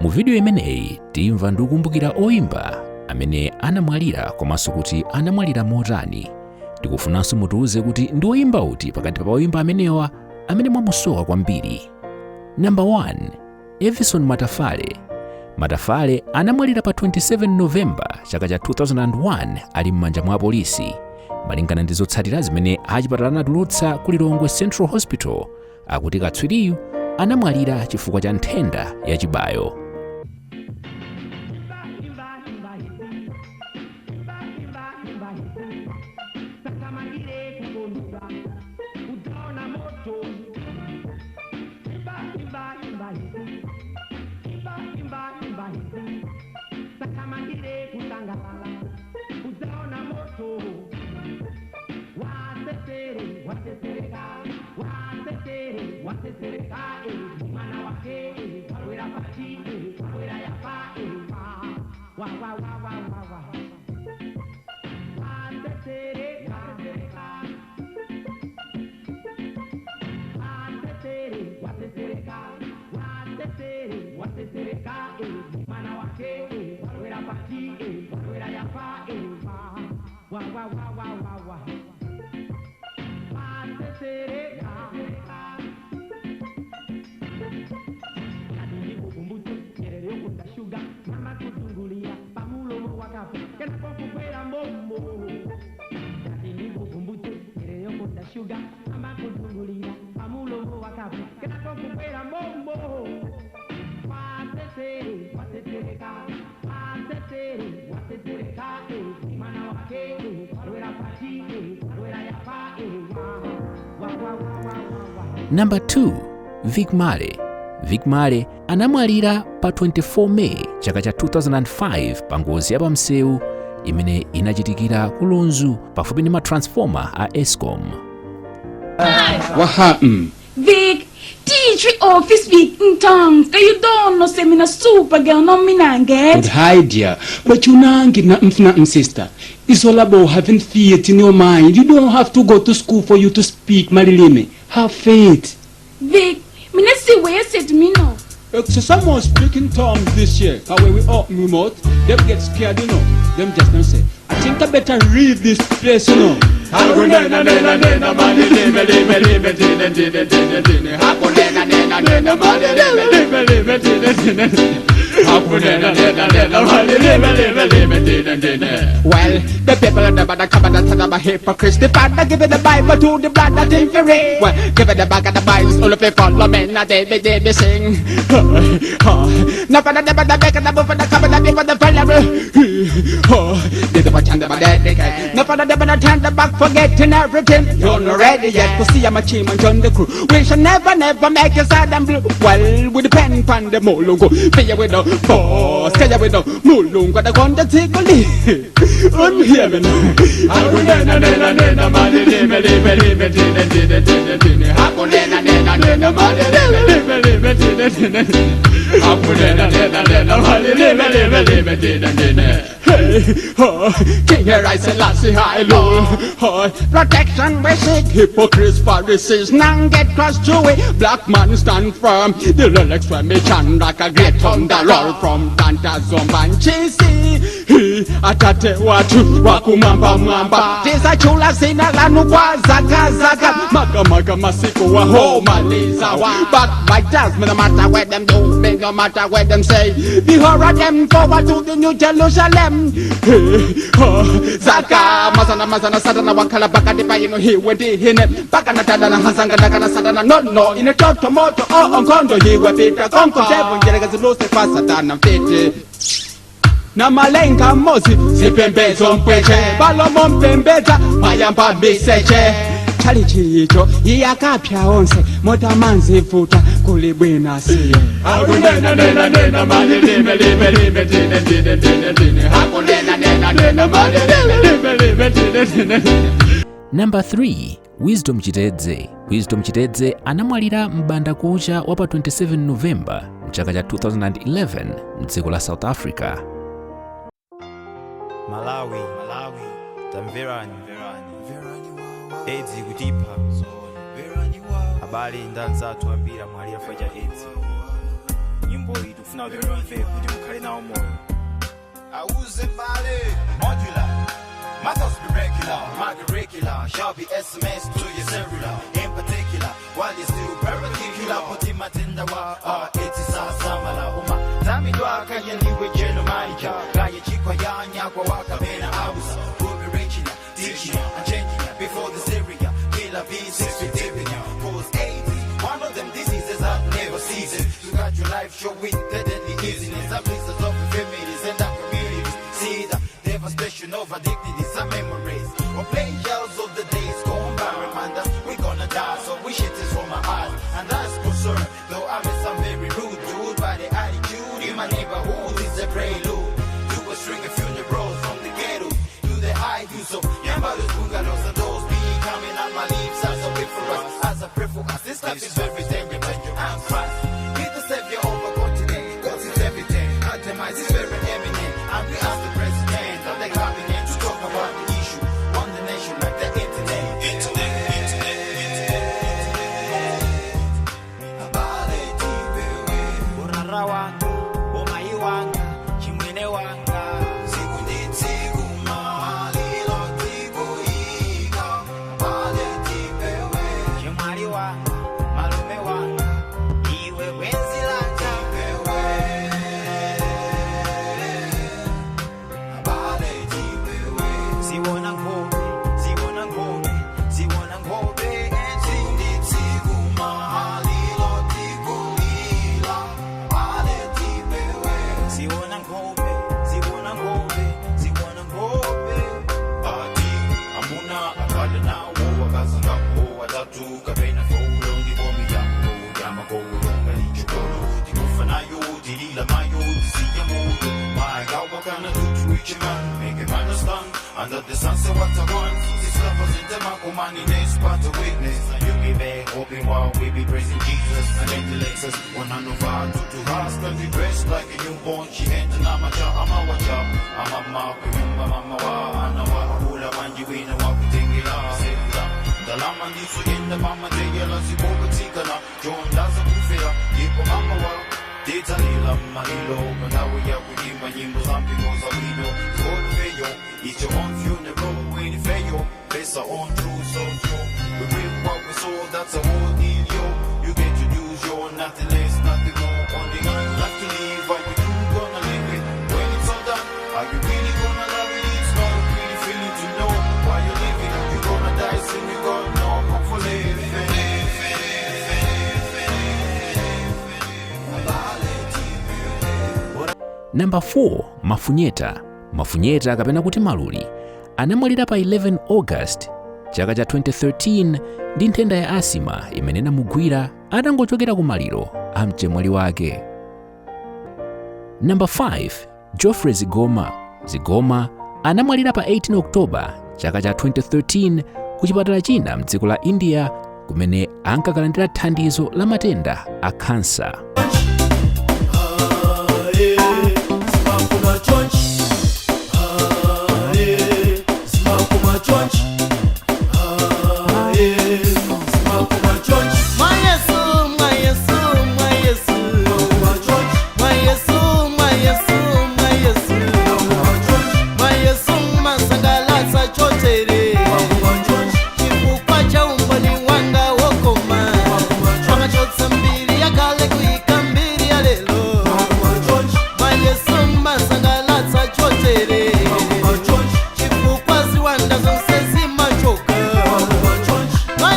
Mu video imeneyi timva ndi kukumbukira oyimba amene anamwalira komanso kuti anamwalira motani. Tikufunanso mutiuze kuti ndi oyimba uti pakati pa oyimba amenewa amene mwamusowa kwambiri. Number 1, Evison Matafale. Matafale anamwalira pa 27 Novemba chaka cha 2001 ali m'manja mwa polisi. Malingana ndi zotsatira zimene achipatala anatulutsa ku Lilongwe Central Hospital, akuti katswiriyu anamwalira chifukwa cha nthenda yachibayo. Number 2, Vic Male. Vic Male anamwalira pa 24 May chaka cha 2005 pa ngozi ya pamsewu imene inachitikira ku Lunzu pafupi ndi matransformer a Eskom. What happened? Vic, teach office Vic in tongues. You don't know say me na super girl, no me na get. Good idea. But you nangi na sister. It's all about having faith in your mind. You don't have to go to school for you to speak, Marilime. Have faith. Vic, me not see where you said me now. So someone speaking tongues this year. How we up remote? Them get scared, you know. Them just don't say. I think I better read this place, you know. Well, the people of the bad come and tell hypocrites. The father give it the Bible to the blood that ain't free. Well, give it the back of the Bible, all of the follow men, now they sing. Now for the back of the book for the cover, the people the follower. They the watch and the bad. Now for the turn the back, forgetting everything. You're not ready yet to see I'm a team and join the crew. We shall never make you sad and blue. Well, with the pen pan the molungo, pay with the boss, tell you with the mulung, but I want to take a leave. Unheaven. King I say lassie high low. Protection we seek, hypocrites, Pharisees, none get cross to it. Black man stand firm, the lyrics when me chant like a great thunder roll from Tanta Zombanchisi. Atate watu wakumamba mwamba, tisa chula sina lanu kwa zaka zaka. Maga masiko wa ho maliza wa. But my does me no matter where them do, me no matter where them say. The horror them forward to the New Jerusalem. Zaka masana sadana wakala baka de bayino he wedi hine baka na tadana hasanga na sadana no in a toto moto onkondo he wepita konko tebu njerega zilose kwa satana mfiti na malenga mozi zipembezo mpweche balomo mpembeza mayamba miseche chali chicho iyakapya onse mota manzi futa kulibwina siye nena mali lime nena mali lime. Number 3, Wisdom Chitedze. Wisdom Chitedze anamwalira m'banda kucha wa pa 27 Novemba mchaka cha 2011 mdziko la South Africa. Malawi tamverani AIDS kutipa habari ndanzatu ambira mwali afaja AIDS nyimbo itu now the run fair, put you carry now more. I was in Bali, modular. My thoughts be regular, my regular. Shall be SMS to your cellular. In particular, while you're still perpendicular, put in my tender wa, it is a samala uma. Tami dwa kaya niwe jeno maija. Kaya chikwa yanya kwa waka bena ausa. We'll be reaching ya, teaching ya, and changing ya. Before the Syria, killer V6 with tipping ya. Cause AIDS, one of them diseases I've never seen. You got your life show with the deadly easiness. Some places of families and our communities. See the devastation of our dignities and memories. We're playing yells of the days gone by. Remind us we're gonna die, so we shit is from my eyes. And that's concern, though I miss some very rude dude. By the attitude in my neighborhood is a prelude to a string of funerals from the ghetto to the high use of Yamba's bungalows. And those be coming on my lips as a way for us, as a prayer for us. This life is very dangerous, I'm Christ. He's the savior of a continent, God is everything. Our demise is very eminent. And we ask the president of the cabinet to talk about the issue on the nation like the internet. Urara wanga, omai wanga, chimwene wanga. Chimwari wanga, malume wanga, iwe wenzi lanja. Siwona ngobe, siwona ngobe, siwona ngobe. Siwona ngobe, siwona ngobe, siwona ngobe. Ati, amuna, akala na wo, akasanga ko, atatu, kabena folo, di bomi yango, yama ko, ronga ni chukolo, di kufana yo, di lila mayo, di siya mo. My God, what can I do to reach a man? Make him understand. Under the sun, say what I want. These lovers in the man, this but a witness. And you give a hoping while we be praising Jesus. And intellects us, one hand of our to hearts, can be dressed like a newborn. She enter Namacha, Amawacha, Amama, remember Mama, Anawa, Hula, Manjuina, Wakutingila, Seta. The Lama needs to end the Mama, Jayala, Siboka, Tikana, John Daza Bufera, Yipo Mama. Dita lila malilo, manawe ya kuimba nyimbo za mpigo za wino. Zoro feyo, it's your own funeral, when it fail, based on true, so true. We reap what we sow, that's a whole deal, yo. You get to use your nothing less, nothing more. Only one left to live, are you gonna live it? When it's all done, are you really gonna love it? It's not really feeling to know why you're living. You're gonna die soon, you got no hope for living. Number 4, Mafunyeta. Mafunyeta kapena kuti Maluli anamwalira pa 11 August chaka cha 2013 ndi nthenda ya asima imene inamugwira atangochokera ku maliro a mchemwali wake. Number 5, Geoffrey Zigoma. Zigoma anamwalira pa 18 October chaka cha 2013 ku chipatala china mdziko la India kumene ankakalandira thandizo la matenda a kansa. My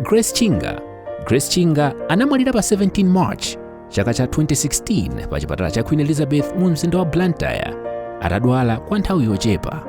Grace Chinga. Grace Chinga anamwalira pa 17 March chaka cha 2016 pa chipatala cha Queen Elizabeth mu mzinda wa Blantyre atadwala kwa nthawi yochepa.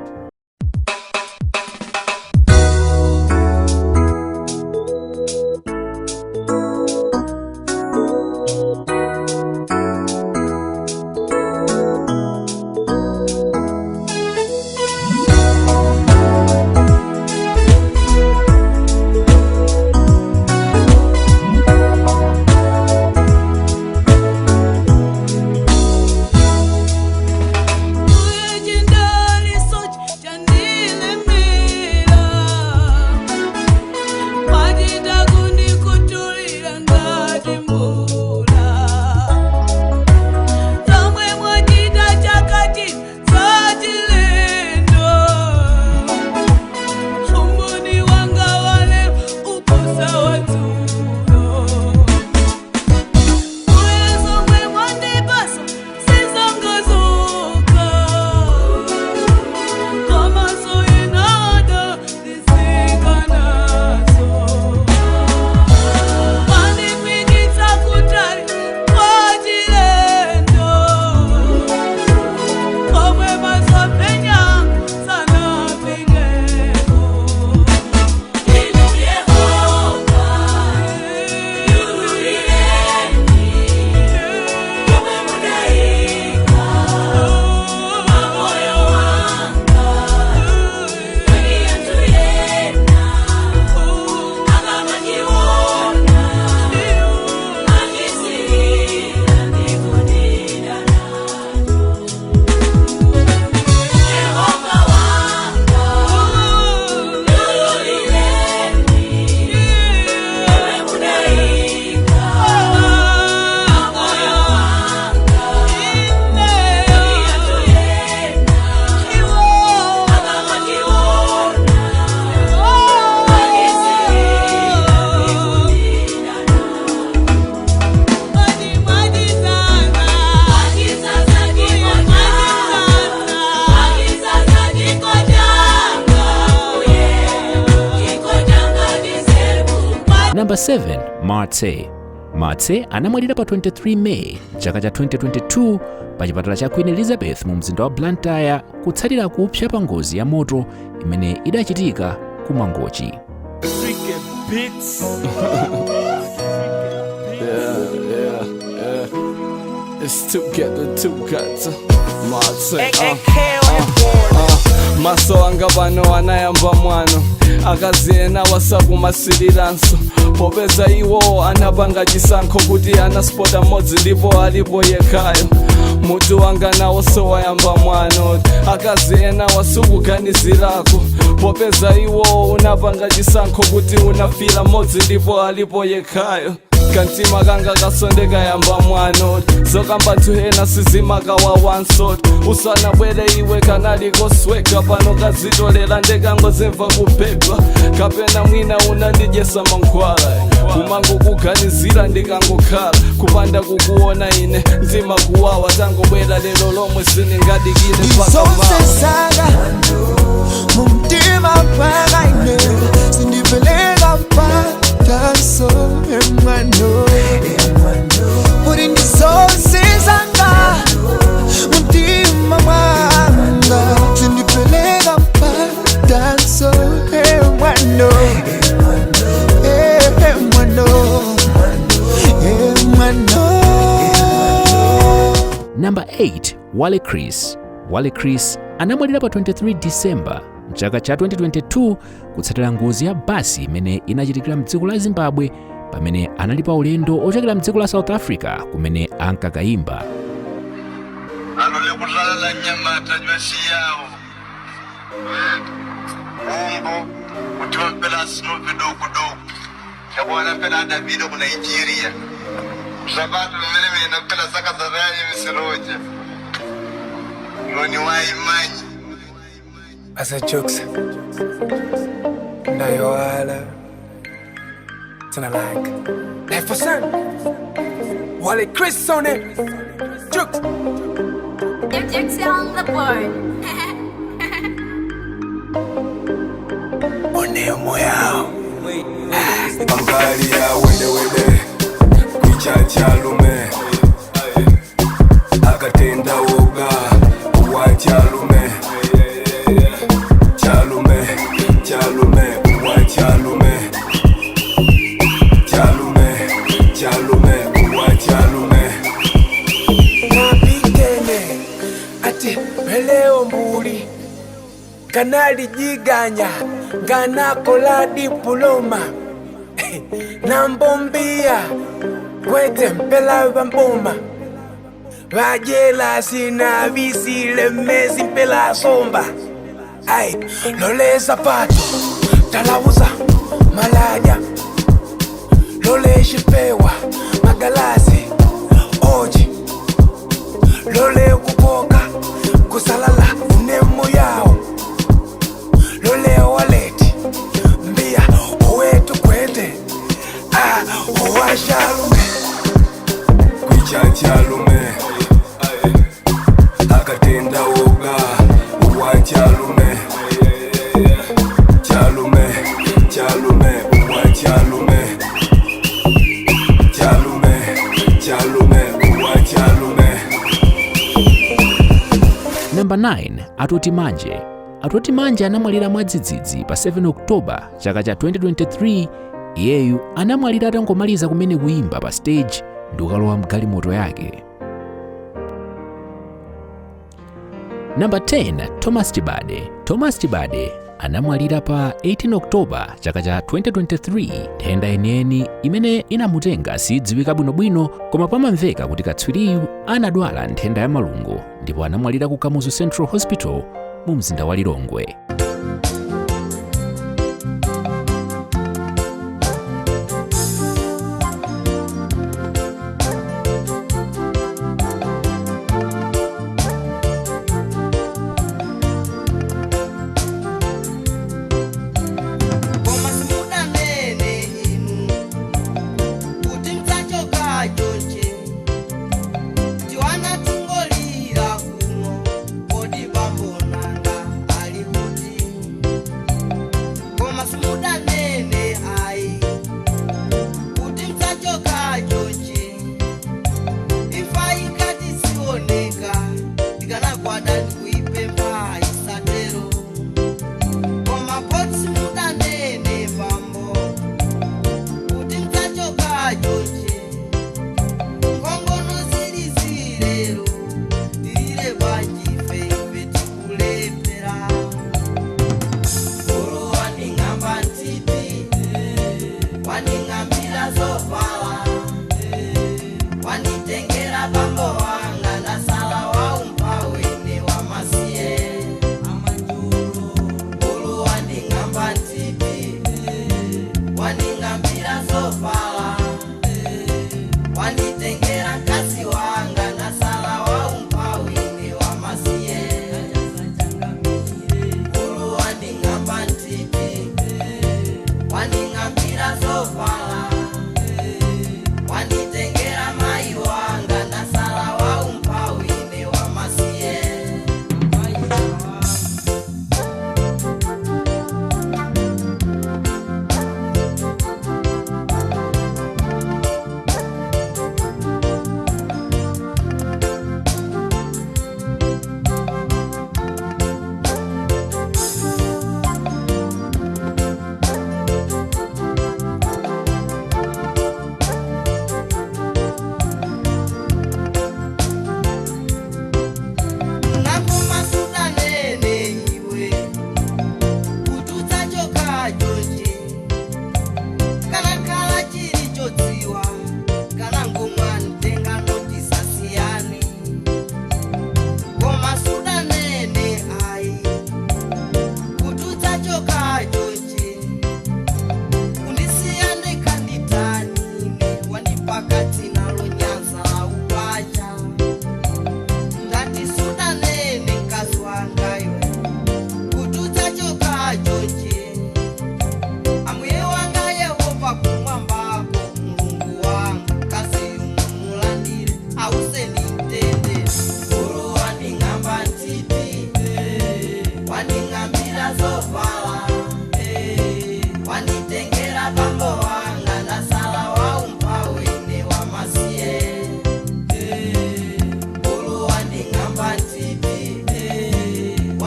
Number 7, Marthe. Marthe anamwalira pa 23 May chaka cha 2022 pa chipatala cha Queen Elizabeth mu mzinda wa Blantyre kutsatira kupsa pa ngozi ya moto imene idachitika ku Mangochi. It's together Marthe. Maso anga pano anayamba mwano akaziyena wasakumasiriranso popeza iwo anapanga chisankho kuti anaspota modzi ndipo alipo yekhayo. Mutu wanga nawo sowayamba mwano akaziyena wasukuganizirako popeza iwo unapanga chisankho kuti unafira modzi ndipo alipo yekhayo. Kantima kanga kasondeka yamba mwano zokamba tuhena sizimaka wa one shot usana bwele iwe kanali kosweka pano kazitolera ndekangozemva kupedwa kapena mwina unandijesa mankhwala kumango kuganizira ndikangokhala kupanda kukuona ine mtima kuwawa tangobwera lero lomwe siningadikile isosesaka mumtima paka ine sindipeleka pataso emwano uri ndisosesaka mumtima mwanga sindipeleka pataso emwano Number 8, Wale Chris. Wale Chris anamwalira pa 23 December mchaka cha 2022 kutsatira ngozi ya basi imene inachitikira mdziko la Zimbabwe pamene anali pa ulendo ochokera mdziko la South Africa kumene ankakayimba. Anole kulala nyamata jwashiyawo Mungu utiwampela sinovi dogo Yabwana pela Davido kuna Nigeria Zabatu mmene nakupela saka za rani misiroja Ngoni wa imanyi Asa jokes Nayo wala Tuna like Life for son Wale Chris on it Jokes Jokes on the board Oneo moyao Angalia wede kuchachalume akatenda woga wachalume chalume wachalume chalume wachalume Napigene ati peleo mbuli kanali jiganya nganakola diploma nambombia kwete mpela bamboma vajela sina visile mezi mpela somba ai lole zapato talauza malaja lole shipewa magalasi oji lole kupoka kusalala unemo yao lole waleti mbia owetu kwete owashalume kuchachalume akatenda woga wachalume chalume wachalume chalume wachalume. Namba 9 Atoti Manje. Atoti Manje anamwalira mwadzidzidzi pa 7 Oktoba chaka cha 2023. Iyeyu anamwalira atangomaliza kumene kuimba pa stage ndi kukalowa mgalimoto yake. Namba 10 Thomas Chibade. Thomas Chibade anamwalira pa 18 Oktoba chaka cha 2023. Nthenda yeniyeni imene inamutenga sidziwika bwinobwino, koma pamamveka kuti katswiriyu anadwala nthenda ya malungo ndipo anamwalira ku Kamuzu Central Hospital mu mzinda wa Lilongwe. Tiwana tungolira kuno, kodi bambonanga ali kuti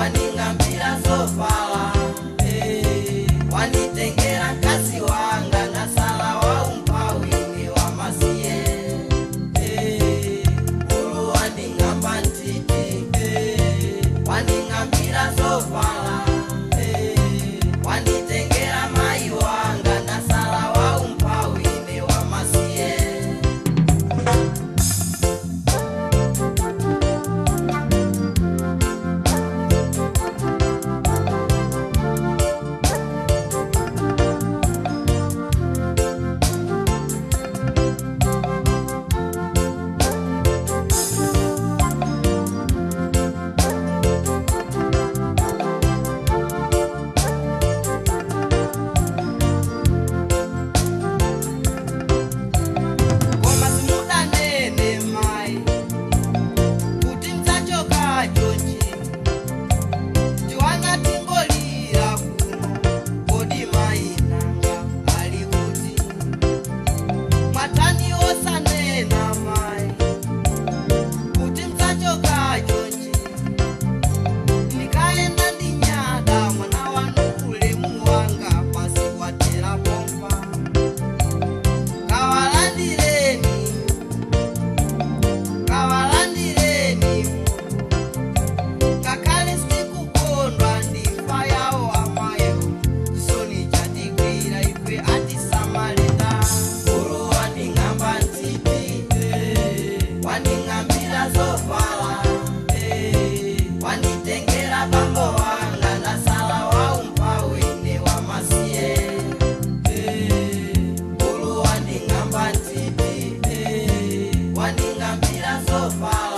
waningambira zovala, wanitengera kazi wanga nasala wa umpawini wa masiye, ulu waningamba ntiti, waningambira zovala, wanitengera mai wanga nasala wa umpawini wa masiye. Waningambira zovala, wanitengera bambo wanga nasala wa umpawini wa masiye, ulu waningamba ntiti, waningambira zovala.